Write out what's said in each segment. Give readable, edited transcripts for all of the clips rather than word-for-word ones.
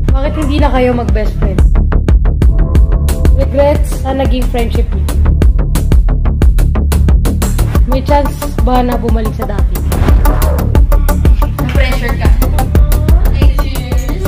Bakit hindi na kayo mag-best friend? Regrets na naging friendship niyo? May chance ba na bumalik sa dati? Na-pressure ka. Okay, cheers!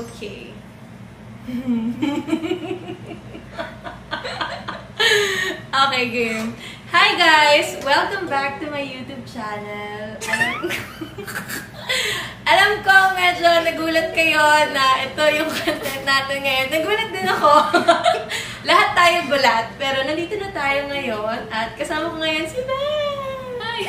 Okay. Okay, game. Hi guys! Welcome back to my YouTube channel. Alam ko medyo nagulat kayo na ito yung content natin ngayon. Nagulat din ako. Lahat tayo gulat. Pero nandito na tayo ngayon at kasama ko ngayon si Ben! Hi!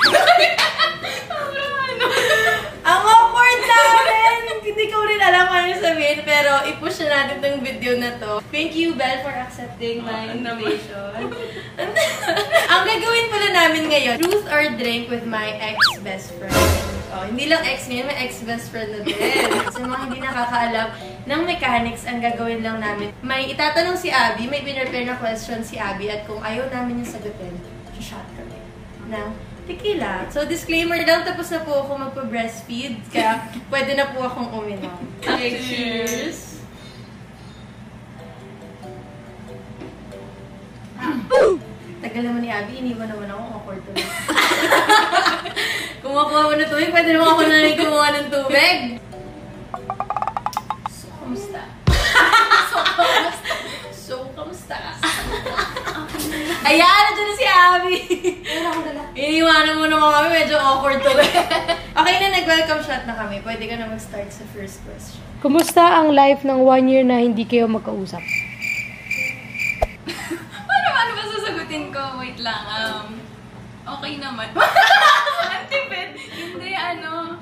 Ang awkward namin! Hindi ko rin alam ano sabihin, pero i-push na natin itong video na to. Thank you, Belle, for accepting my invitation. Ang gagawin pala namin ngayon, truth or drink with my ex-best friend. Oh, hindi lang ex ngayon, may ex-best friend na din. Sa mga hindi nakakaalam ng mechanics, ang gagawin lang namin. May itatanong si Abby, may pinrepare na question si Abby, at kung ayaw namin yung sagutin, shot kami ng tequila. So, disclaimer lang, tapos na po ako magpa-breastfeed, kaya pwede na po akong uminom. Okay, cheers! Tagal naman ni Abby, iniwan naman ako, awkward to lang. Kumuha mo ng tubig, pwede naman ako na kumuha ng tubig. So, kamusta? Kamusta? Ayan, nandiyan na si Abby! Iniwanan mo naman kami, medyo awkward to. Okay na, nag-welcome shot na kami. Pwede ka na mag-start sa first question. Kumusta ang life ng 1 year na hindi kayo magkausap? Ano ba sasagutin ko? Wait lang. Okay naman. Antipid. Hindi, ano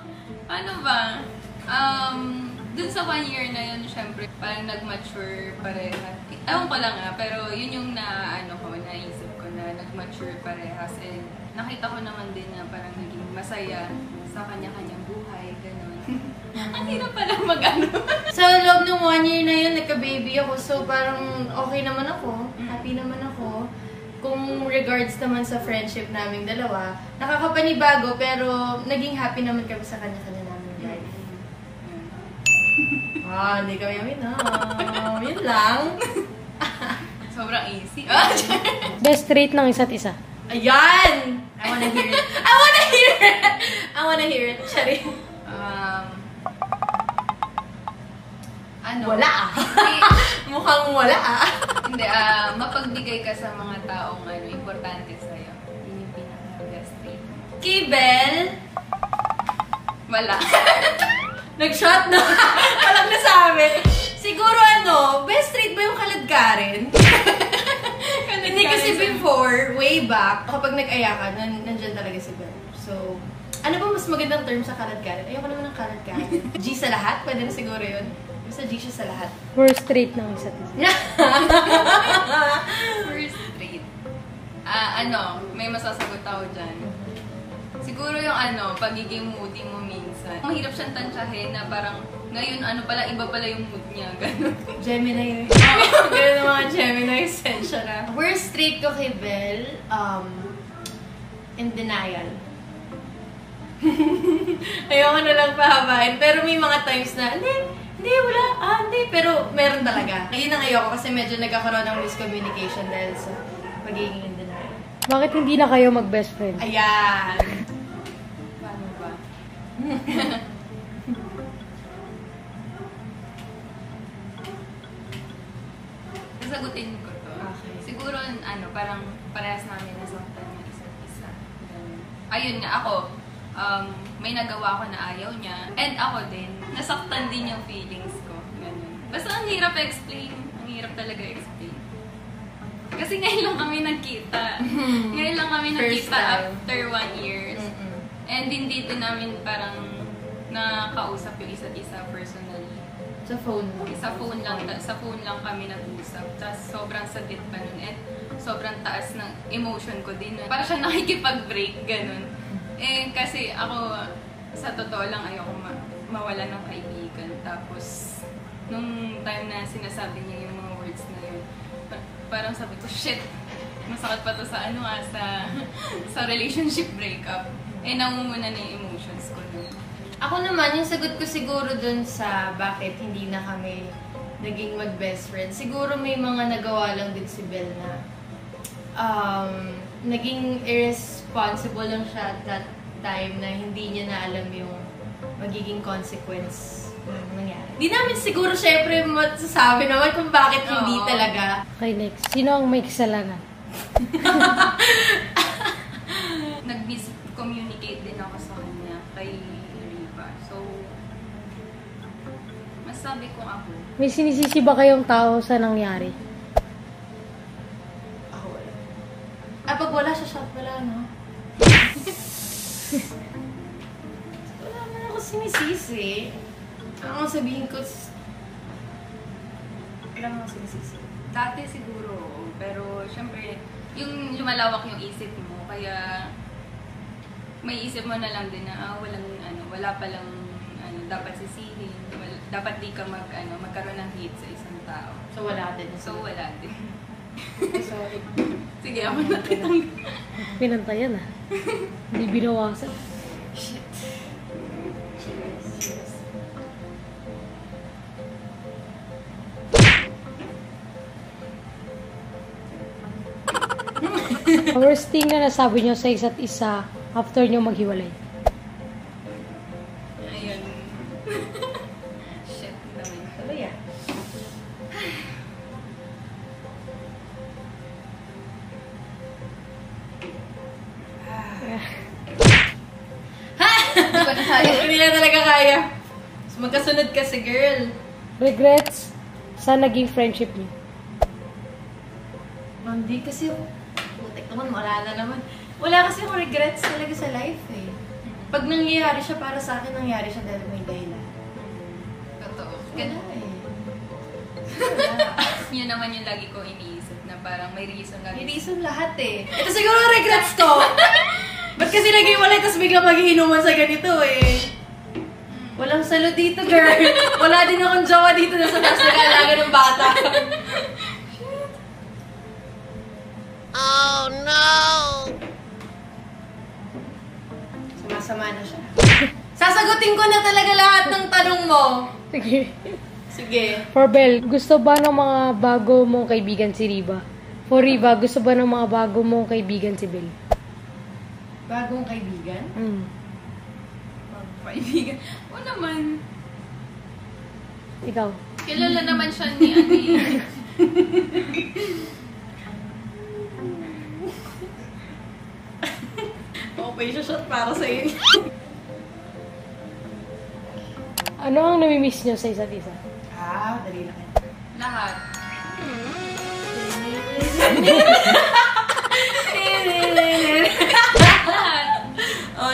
ba? Dun sa 1 year na yun, syempre, parang nag-mature parehas. Ewan ko lang pero yun yung naisip ko na nag-mature parehas. And nakita ko naman din na parang naging masaya sa kanya-kanyang buhay, gano'n. Ang hirap pala mag-ano. Sa loob ng 1 year na yun, nagka-baby ako. So, parang okay naman ako. Happy naman ako. Kung regards naman sa friendship naming dalawa, nakakapanibago, pero naging happy naman kami sa kanya-kanya namin life. Hindi kami aminam. Yun lang. Sobrang easy. Best trait ng isa't isa? Ayan! I wanna hear it. I wanna hear it! I wanna hear it. Sorry. Wala Mukhang wala Hindi, mapagbigay ka sa mga taong importante sa'yo. Yun yung pinaka-best trait. Kibel? Wala. Nag-shot na. Walang nasabi. Siguro best trait ba yung kaladkarin? Hindi kasi before, way back, kapag nag-aya ka, nandyan talaga si Ben. So, ano ba mas magandang term sa kaladkarin? Ayoko naman ng kaladkarin. G sa lahat? Pwede na siguro yun. Basta G siya sa lahat. Worst trait ng isa't isa? Worst trait. May masasagot ako dyan. Siguro yung pagiging moody mo minsan. Mahirap siyang tansyahin na parang ngayon pala, iba pala yung mood niya. Ganun. Gemini. Ganun ang mga Gemini essential na. Worst trait ko kay Belle, in denial. Ayoko na lang pahabain. Pero may mga times na, hindi, wala. Hindi. Pero meron talaga. Ayun ang ayoko kasi medyo nagkakaroon ng miscommunication dahil sa pagiging in denial. Bakit hindi na kayo mag-best friend? Ayan. Paano ba? Sagutin ko to. Okay. Siguro, parang parehas namin nasaktan ng isa't isa. Ayun nga, ako, may nagawa ko na ayaw niya. And ako din, nasaktan din yung feelings ko. Ganun. Basta ang hirap explain. Ang hirap talaga explain. Kasi ngayon lang kami nagkita. Ngayon lang kami nagkita after 1 year. And hindi din namin parang nakausap yung isa't isa personally. Sa phone mo? Sa phone lang kami nag-usap. Tapos sobrang saglit pa nun. And sobrang taas ng emotion ko din. Parang siya nakikipag-break, ganun. Eh, kasi ako, sa totoo lang, ayoko mawala ng kaibigan. Tapos, nung time na sinasabi niya yung mga words na yun, parang sabi ko, shit! Masakit pa to sa sa relationship breakup. Eh, namumuna na yung emotions ko nun. Ako naman, yung sagot ko siguro dun sa bakit hindi na kami naging mag-best friend. Siguro may mga nagawa lang din si Bel na naging irresponsible lang siya at that time na hindi niya na alam yung magiging consequence ng nangyari. Di namin siguro syempre masasabi naman kung bakit hindi talaga. Okay, next. Sino ang may kasalanan? Nag-miscommunicate din ako sa kanya kay Riva. So, masabi ko ako. May sinisisi ba kayong tao sa nangyari? Ako wala. Pag wala siya, shot wala, no? Wala man ako sinisisi. Ang sabihin ko, wala man ako sinisisi. Dati siguro, pero syempre, yung lumalawak yung isip mo, kaya may isip mo na lang din na wala palang dapat sisihin, dapat di ka magkaroon ng hate sa isang tao. So wala din. So wala din. Sorry. Sige, ako na kitang. Pinantayan ah. Hindi binawasan. Shit. Cheers. Worst thing na nasabi nyo sa isa't isa after nyo maghiwalay? Ayun. Shit naman. Tuloy ah. Hindi ko na kaya. Hindi na talaga kaya. So, magkasunod kasi, girl. Regrets sa naging friendship niyo? Hindi kasi yung... Putik naman, wala na naman. Wala kasi yung regrets talaga sa life eh. Pag nangyayari siya para sa akin, nangyayari siya dahil may dahilan. Totoo. Wala eh. Yun naman yung lagi ko iniisip na parang may reason lagi. May reason lahat eh. Ito siguro regrets ko. Ba't kasi naging walay tapos biglang mag-iinuman sa ganito eh. Walang salo dito, girl. Wala din akong jowa dito na sa taas nag-aalaga ng bata. Oh no! Sumasama na siya. Sasagutin ko na talaga lahat ng tanong mo. Sige. Sige. For Bel, gusto ba ng mga bago mong kaibigan si Riva? For Riva, gusto ba ng mga bago mong kaibigan si Bel? Bagong kaibigan? Kaibigan. O naman. Ikaw? Kilala naman siya ni Ani. Okay siya shot para sa iyo. Ano ang namimiss nyo sa isa't isa? Dali lang. Lahat. Lahat.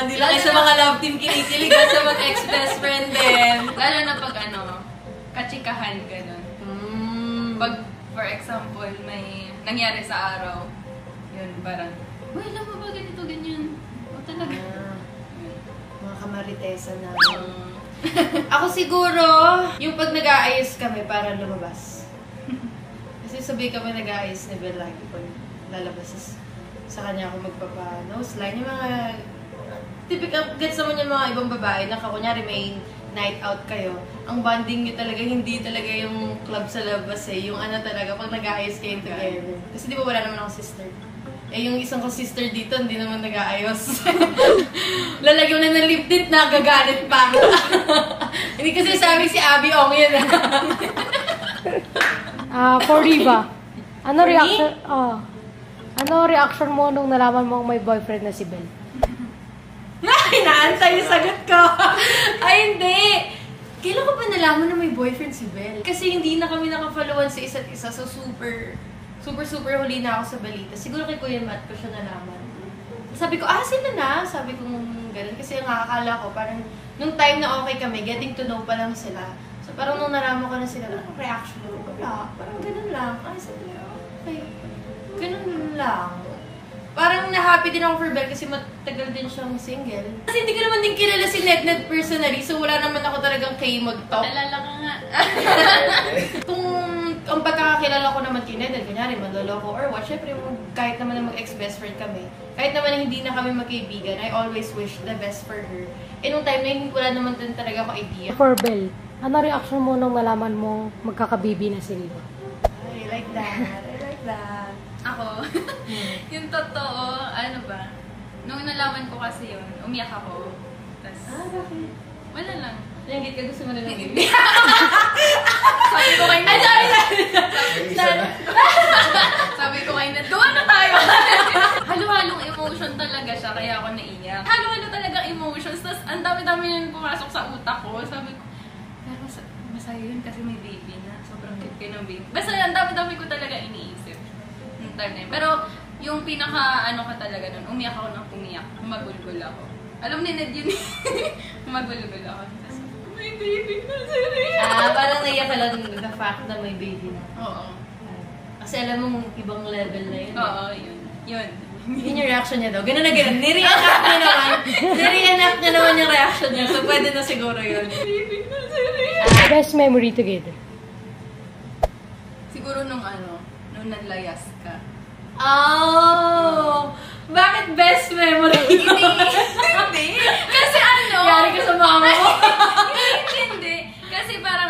Hindi lang sa mga love team kinikilig at sa mga ex-best friend din. Lalo na pag kachikahan, ganun. Pag, for example, may nangyari sa araw, yun, parang, uy, alam mo ba ganito, ganyan? O talaga. Mga kamaritesa na. Ako siguro, yung pag nag-aayos kami para lumabas. Kasi sabi kami nag-aayos ni Bel lagi pag lalabas. Sa kanya ako magpapa-nose line. Yung mga typical, gets naman yung mga ibang babae na kunyari may night out kayo. Ang bonding nyo talaga, hindi talaga yung club sa labas eh. Yung ano talaga, pag nag-aayos kayo together. Kasi di ba wala naman akong sister. Eh, yung isang ko sister dito, hindi naman nag-aayos. Lalagyan na ng lip tint, nagagalit pa. Hindi kasi sabi si Abby Ong yun. For Riva, ano reaction mo nung nalaman mong may boyfriend na si Bel? Inaantay yung sagot ko. Ay, hindi. Kailan ko ba nalaman na may boyfriend si Bel? Kasi hindi na kami nakafollowan sa isa't isa. So, super huli na ako sa balita. Siguro kay Kuya Matt ko siya nalaman. Sabi ko, sila na. Sabi ko, ganun. kasi ang akala ko, parang nung time na okay kami, getting to know pa lang sila. So parang nung nalaman ko na sila, anong reaction mo? Wala, parang ganun lang. Ay, sabi ko, okay, ganun lang. Parang na-happy din ako for Belle kasi matagal din siyang single. Kasi hindi ko naman din kilala si Ned personally, so wala naman ako talagang kay mag-talk. Nalala ka nga. Kung ang pagkakakilala ko naman kay Ned, kunyari, manloloko or what, syempre kahit naman na mag-ex best friend kami, kahit naman na hindi na kami magkaibigan, I always wish the best for her. Eh nung time na hindi wala naman din talaga ako idea. For Belle, ano reaction mo nung nalaman mo magkakabibi na si Riva? I like that. I like that. Ako, yung totoo, ano ba? Nung nalaman ko kasi yun, umiyak ako. Tapos, Bakit? wala lang. Langgit ka, gusto mo na lang baby. Sabi ko kay Ned, sabi ko kay Ned, gawa na tayo! Halo-halong emotion talaga siya, kaya ako naiyak. Halo-halo talaga emotions, tapos ang dami-dami nang pumasok sa utak ko. Sabi ko, pero masaya yun kasi may baby na. Sobrang cute kayo ng baby. Basta ang dami-dami ko talaga iniisip. Nung time na yun. Pero yung pinaka-ano ka talaga nun, umiyak ako ng umiyak. Humagulgol ako. Alam ni Ned yun. Humagulgol ako. Tapos, may baby na si Ria. Parang naiyak ka lang the fact na may baby na. Oo. Kasi alam mo, ibang level na yun. Oo, yun. Yun. Yun yung reaction niya daw. Ganun na ganun. Nire-enact niya naman. Nire-enact niya naman yung reaction niya. So, pwede na siguro yun. Baby na si Ria. Best memory together? Siguro nung naglayas ka. Oh! Bakit best memory? Hindi. Kasi Yari ka sa mama mo. Hindi. Kasi parang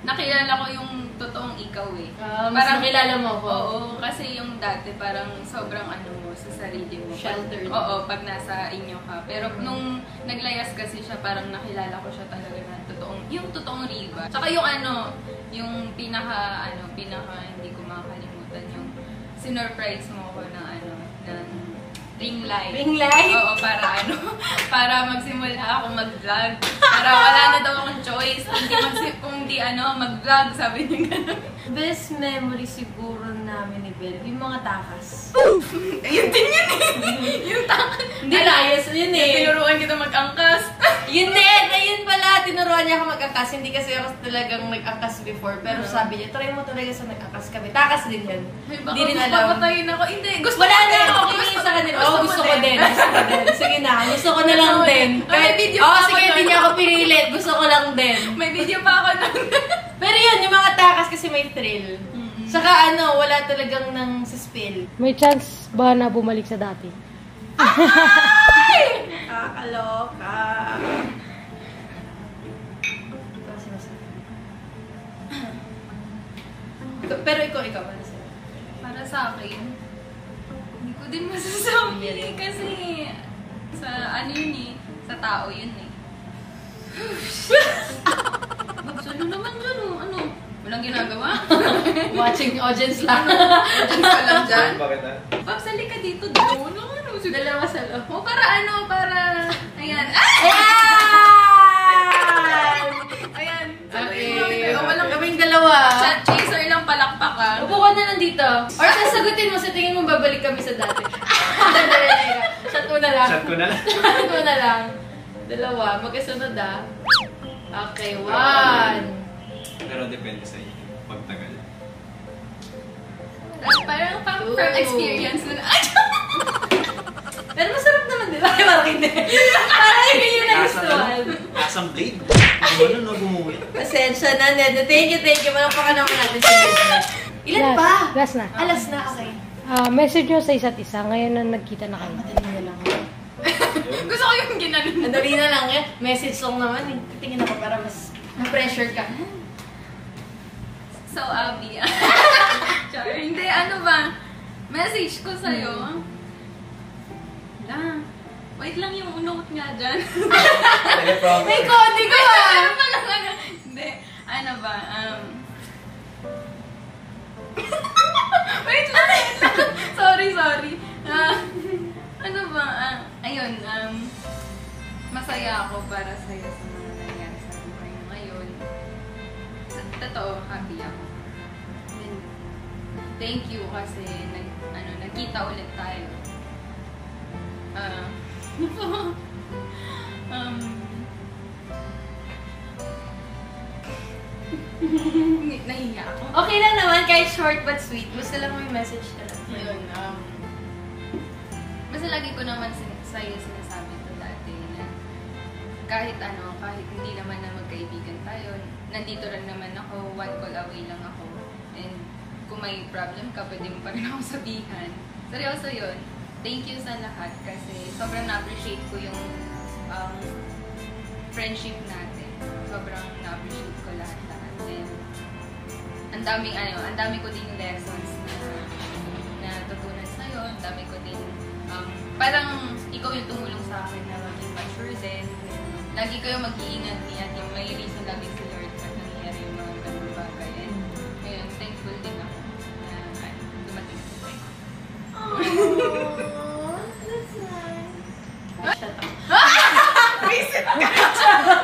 nakilala ko yung totoong ikaw eh. Parang kilala mo ko. Oo, kasi yung dati parang sobrang mo sa sarili mo. Sheltered. Oo, pag nasa inyo ka. Pero nung naglayas kasi siya, parang nakilala ko siya talaga na yung totoong Riva. Tsaka yung yung pinaka hindi ko makakalimutan yung sinurprise mo ko ng ng ring light. Ring light? Oo, para magsimula ako mag-vlog. Para wala na daw akong choice. Kung di mag-vlog, sabi niya gano'n. Best memory siguro namin ni Belle, yung mga takas. Ayun din yun eh. Yung takas. Hindi, layas yun eh. Tinuruan kita mag-angkas. Yun din! Ayun pala, tinuruan niya ako mag-angkas. Hindi kasi ako talagang nag-angkas before. Pero sabi niya, try mo talaga sa nag-angkas kami. Takas din yan. Hindi rin alam. Papatayin ako. Hindi, gusto wala ko na din. ako kiniin sa kanila. Oo, gusto ko din. Sige na, gusto ko na lang din. May video pa ako sige, nun. hindi niya ako pinilit. Gusto ko lang din. May video pa ako nun. Pero yun, yung mga takas kasi may thrill. Saka wala talagang nang spill. May chance ba na bumalik sa dati? Ay! Kakaloka. Pero ikaw, ano sa'yo? Para sa akin, hindi ko din masasabi kasi sa yun eh, sa tao yun eh. Magsalo naman dyan walang ginagawa. Watching audience lang. Audience ka lang dyan. Bakit Pag sali ka dito, dalawa lang Dalawa sa loob. O para ayan. Ayan. Okay. Walang Kaming dalawa. chat chaser lang palakpak ka. Upo ka na lang dito. Or sasagutin mo sa tingin mo babalik kami sa dati. Shot mo na lang. Shot ko na lang. Shot mo na lang. Dalawa. Magkasunod Okay, 1. Pero depende sa inyo. Pagtagal. Parang from experience na. Pero masarap naman, di ba? Parang hindi. Parang hindi yun nagustuhan. Asang blade. Ano gumuwi? Pasensya na, Ned. Thank you. Malakpakan naman natin sa Ned. Ilan pa? Last na. Alas na, okay. Message nyo sa isa't isa ngayon na nagkita na kayo. Madali na lang. Gusto ko yung ginanon. Madali na lang eh. Message lang naman eh. Tingin ako para mas pressure ka. So, Abby. Char. Hindi, message ko sa'yo. Wait lang yung note nga dyan. May kode ko Hindi. Wait lang. Sorry. Ayun, masaya ako para sa'yo sa mga nangyari sa buhay mo ngayon. Totoo, happy ako. And thank you kasi nagkita ulit tayo. Nahiya ako. Okay lang naman, kahit short but sweet. Basta lang may message ka lang. Ayun, basta lagi ko naman sa'yo sinasabi ito dati na kahit hindi naman na magkaibigan tayo, nandito rin naman ako, one call away lang ako. And kung may problem ka, pwede mo pa rin ako sabihan. Seryoso yun. Thank you sa lahat kasi sobrang na-appreciate ko yung friendship natin. Sobrang na-appreciate ko lahat-lahat. And ang dami ko din lessons na tutunan sa'yo. Ang dami ko din, parang ikaw yung tumulong sa akin na maging mature din. Lagi kayo mag-iingat niya at yung may reason lagi si Lord at nangyayari yung mga ganung bagay. And ngayon, thankful din ako na dumating sa tayo. Aww, that's nice. Shut up. Visit ka!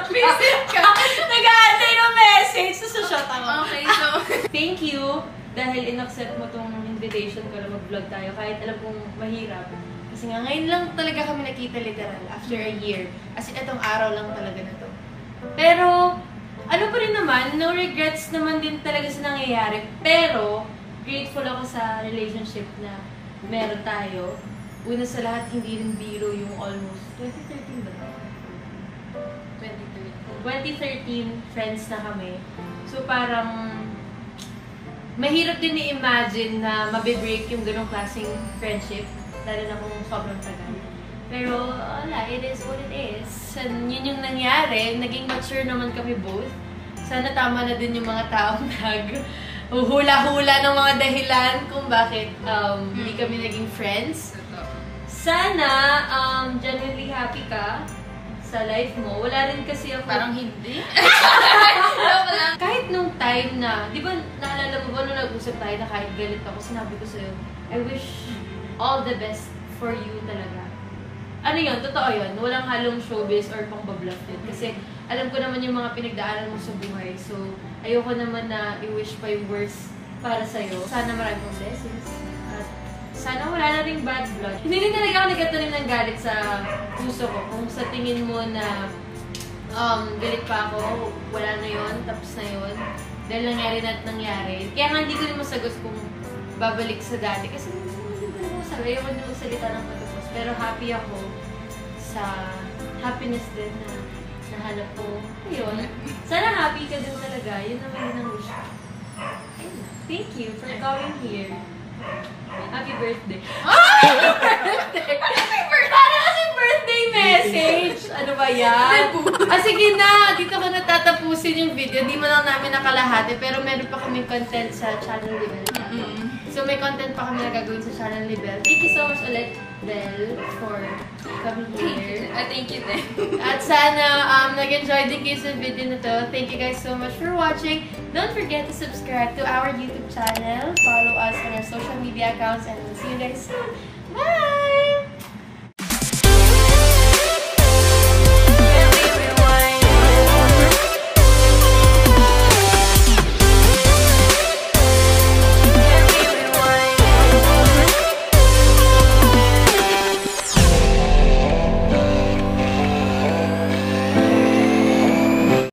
Visit ka! Nag-aantay ng message. So, shut up. Okay, so... Thank you dahil in-accept mo tong invitation ko na mag-vlog tayo kahit alam kong mahirap. Kasi nga, ngayon lang talaga kami nakita literal after a year. As in, itong araw lang talaga na to. Pero, ano pa rin naman, no regrets naman din talaga sa nangyayari. Pero, grateful ako sa relationship na meron tayo. Una sa lahat, hindi rin biro yung almost 2013 ba? 2013, friends na kami. So, parang mahirap din i-imagine na mabibreak yung ganong klaseng friendship. Lalo na kung sobrang tagal. Pero, wala, it is what it is. And yun yung nangyari. Naging mature naman kami both. Sana tama na din yung mga taong hula-hula ng mga dahilan kung bakit hindi kami naging friends. Sana, genuinely happy ka sa life mo. Wala rin kasi ako... Parang hindi. Kahit nung time na, di ba naalala mo ba nung nag-usap tayo na kahit galit ako, sinabi ko sa'yo, I wish all the best for you talaga. Ano yun? Totoo yun. Walang halong showbiz or pang-babluff din. Kasi alam ko naman yung mga pinagdaanan mo sa buhay. So, ayoko naman na i-wish pa yung worst para sa'yo. Sana maraming blessings. At sana wala na ring bad blood. Hindi rin talaga ako nagkatanim ng galit sa puso ko. Kung sa tingin mo na galit pa ako, wala na yun, tapos na yun. Dahil nangyari na at nangyari. Kaya nga hindi ko rin masagot kung babalik sa dati. Kasi ayoko din magsalita ng patapos. Pero happy ako sa happiness din na nahanap ko. Ayun. Sana happy ka din talaga. Yun naman din ang wish ko. Thank you for coming here. Happy birthday. Happy birthday! Para kasi birthday message! Ano ba yan? Sige na! Dito ko natatapusin yung video. Di mo lang namin nakalahati. Pero meron pa kaming content sa channel ni Bel. So may content pa kami na gagawin sa channel ni Bel. Thank you so much ulit, Bel, for coming here. Thank you din. At sana nag-enjoy din kayo sa video na to. Thank you guys so much for watching. Don't forget to subscribe to our YouTube channel. Follow us on our social media accounts and we'll see you guys soon. Bye!